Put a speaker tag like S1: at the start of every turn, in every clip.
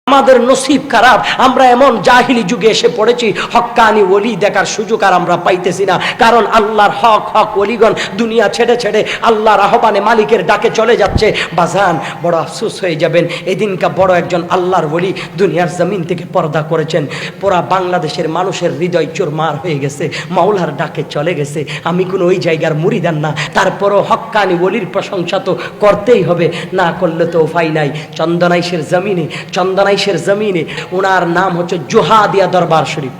S1: আমাদের নসিব খারাপ, আমরা এমন জাহিলি যুগে এসে পড়েছি, হক্কানি ওলি দেখার সুযোগ আর আমরা পাইতেছি না। কারণ আল্লাহর হক ওলিগণ দুনিয়া ছেড়ে ছেড়ে আল্লাহর আহ্বানে মালিকের ডাকে চলে যাচ্ছে। বাজান, বড় আফসোস হয়ে যাবেন, এদিনকা বড় একজন আল্লাহর ওলি দুনিয়ার জমিন থেকে পর্দা করেছেন। পুরা বাংলাদেশের মানুষের হৃদয় চুরমার হয়ে গেছে, মাওলার ডাকে চলে গেছে। আমি কোনো ওই জায়গার মুরিদান না, তারপরও হক্কানি ওলির প্রশংসা তো করতেই হবে, না করলে তো উপায় নাই। চন্দনাইশের জমিনে ওনার নাম হচ্ছে জোহাদিয়া দরবার শরীফ।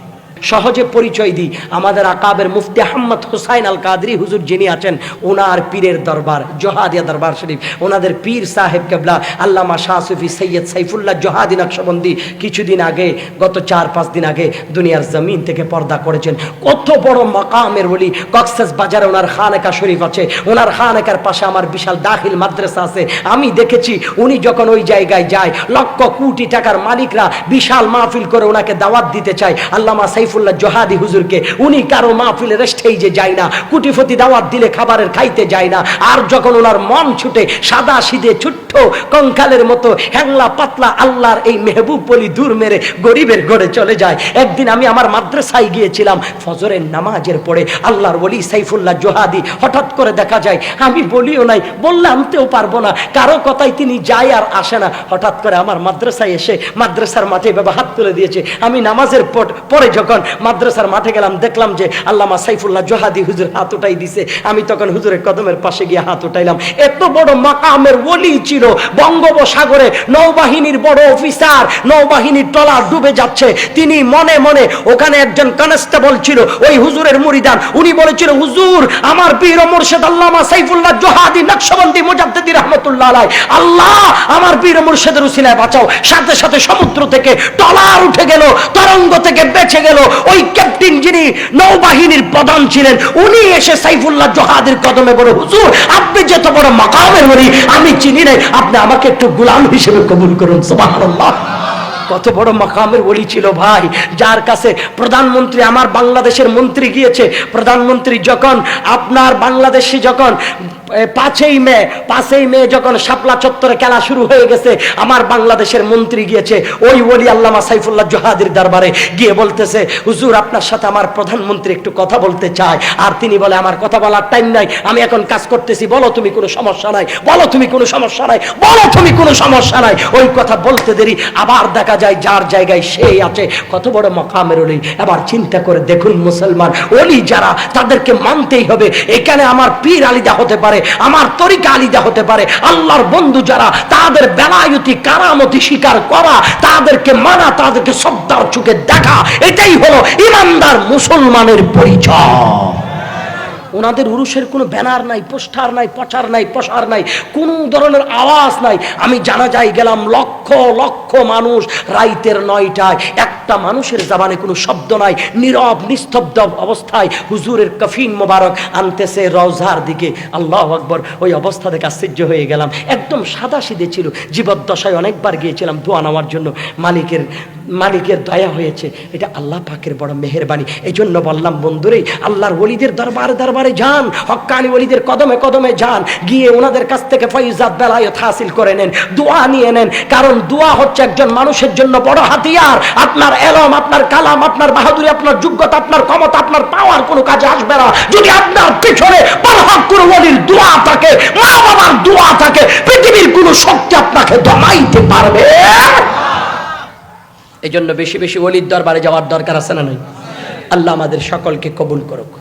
S1: সহজে পরিচয় দিই, আমাদের আকাবের মুফতি আহমদ হুসাইন আল কাদরি হুজুর যিনি আছেন, ওনার পীরের দরবার জোহাদিয়া দরবার শরীফ। ওনাদের পীর সাহেব কেবলা আল্লামা শাহ সুফি সৈয়দ সাইফুল্লাহ জোহাদি নকশবন্দি কিছুদিন আগে, গত 4-5 দিন আগে দুনিয়ার জমিন থেকে পর্দা করেছেন। কত বড় মাকামের ওলি। কক্সেস বাজারে ওনার খানেকা শরীফ আছে, ওনার খানেকার পাশে আমার বিশাল দাখিল মাদ্রাসা আছে। আমি দেখেছি উনি যখন ওই জায়গায় যায়, লক্ষ কোটি টাকার মালিকরা বিশাল মাহফিল করে ওনাকে দাওয়াত দিতে চায়। আল্লামা সাইফুল্লাহ জোহাদি হুজুরকে উনি কারো মাহফিলের স্টেজে যায় না, কুটিপতি দাওয়াত দিলে খাবারের খাইতে যায় না। আর যখন ওনার মন ছুটে সাদা সিধে ছোট্ট কঙ্কালের মতো হ্যাংলা পাতলা আল্লাহর এই মেহবুব বলি দূর মেরে গরিবের ঘরে চলে যায়। একদিন আমি আমার মাদ্রাসায় গিয়েছিলাম, ফজরের নামাজের পরে আল্লাহর ওলি সাইফুল্লাহ জোহাদি হঠাৎ করে দেখা যায়। আমি বলিও নাই, বললে আনতেও পারবো না, কারো কথাই তিনি যায় আর আসে না। হঠাৎ করে আমার মাদ্রাসায় এসে মাদ্রাসার মাঠে বাবা হাত তুলে দিয়েছে। আমি নামাজের পরে যখন মাদ্রাসার মাঠে গেলাম, দেখলাম যে আল্লামা সাইফুল্লাহ জোহাদি হুজুর হাত উঠাই দিছে। আমি তখন হুজুরের কদমের পাশে গিয়ে হাত উঠাইলাম। এত বড় মাকামের ওলি ছিল। বঙ্গোপসাগরে নৌবাহিনীর বড় অফিসার, নৌবাহিনীর ট্রলার ডুবে যাচ্ছে, তিনি মনে মনে, ওখানে একজন কনস্টেবল ছিল ওই হুজুরের মুরিদান, উনি বলেছিল, হুজুর আমার পীর ও মুর্শিদ আল্লামা সাইফুল্লাহ জোহাদি নকশবন্দি মুজাদ্দিদি রাহমাতুল্লাহ আলাইহি, আল্লাহ আমার পীর ও মুর্শিদের উসিলায় বাঁচাও। সাথে সাথে সমুদ্র থেকে ট্রলার উঠে গেল, তরঙ্গ থেকে বেঁচে গেল। ওই ক্যাপ্টেন যিনি নৌবাহিনীর প্রধান ছিলেন, উনি এসে সাইফুল্লাহ জোহাদির কদমে বলে, হুজুর আপনি যে তো বড় মাকামের ওলি আমি চিনি নাই, আপনি আমাকে একটু গোলাম হিসেবে কবুল করুন। সুবহানাল্লাহ। কত বড় মাকামের ওলি ছিল ভাই, যার কাছে প্রধানমন্ত্রী, আমার বাংলাদেশের মন্ত্রী গিয়েছে। প্রধানমন্ত্রী যখন আপনার বাংলাদেশে যখন 5ই মে যখন শাপলা চত্বরে খেলা শুরু হয়ে গেছে, আমার বাংলাদেশের মন্ত্রী গিয়েছে ওই ওলি আল্লামা সাইফুল্লাহ জোহাদির দরবারে গিয়ে বলতেছে, হুজুর আপনার সাথে আমার প্রধানমন্ত্রী একটু কথা বলতে চায়। আর তিনি বলে, আমার কথা বলার টাইম নাই, আমি এখন কাজ করতেছি, বলো তুমি কোনো সমস্যা নাই, বলো তুমি কোনো সমস্যা নাই, বলো তুমি কোনো সমস্যা নাই। ওই কথা বলতে দেরি আবার দেখা যায় যার জায়গায় সেই আছে। কত বড় মাকামের ওলি। এবার চিন্তা করে দেখুন মুসলমান, ওলি যারা তাদেরকে মানতেই হবে। এখানে আমার পীর আলিদা হতে পারে, আমার তরিকা আলিদা হতে পারে, আল্লাহর বন্ধু যারা তাদের বেলায়তি কারামতি স্বীকার করা, তাদেরকে মানা, তাদেরকে শ্রদ্ধার চোখে দেখা, এটাই হলো ইমানদার মুসলমানের পরিচয়। ওনাদের উরুষের কোনো ব্যানার নাই, পোস্টার নাই, প্রচার নাই, প্রসার নাই, কোনো ধরনের আওয়াজ নাই। আমি জানাজায় গেলাম, লক্ষ লক্ষ মানুষ, রাইতের 9টায় একটা মানুষের জবানে কোনো শব্দ নাই, নীরব নিস্তব্ধ অবস্থায় হুজুরের কফিন মোবারক আনতেছে রওজার দিকে। আল্লাহু আকবার। ওই অবস্থা দেখে আশ্চর্য হয়ে গেলাম। একদম সাদা সিধে ছিল। জীবদ্দশায় অনেকবার গিয়েছিলাম দোয়া নেওয়ার জন্য, মালিকের দয়া হয়েছে। এটা আল্লাহ পাকের বড় মেহেরবানি। এই জন্য বললাম বন্ধুরে, আল্লাহর ওলিদের দরবারে যান, হক্কানি ওলিদের কদমে কদমে যান, গিয়ে ওনাদের কাছ থেকে ফয়জাত বেলায়েত হাসিল করে নেন, দোয়া নিয়ে নেন। কারণ দোয়া হচ্ছে একজন মানুষের জন্য বড় হাতিয়ার। আপনার এলম, আপনার কালাম, আপনার বাহাদুরি, আপনার যোগ্যতা, আপনার ক্ষমতা, আপনার পাওয়ার কোনো কাজে আসবে না যদি আপনার পিছনে বড় কোনো ওলির দোয়া থাকে, মা বাবার দোয়া থাকে। পৃথিবীর কোনো শক্তি আপনাকে দমাইতে পারবে। এই জন্য বেশি বেশি ওলির দরবারে যাওয়ার দরকার আছে না নাই? আল্লাহ আমাদের সকলকে কবুল করুক।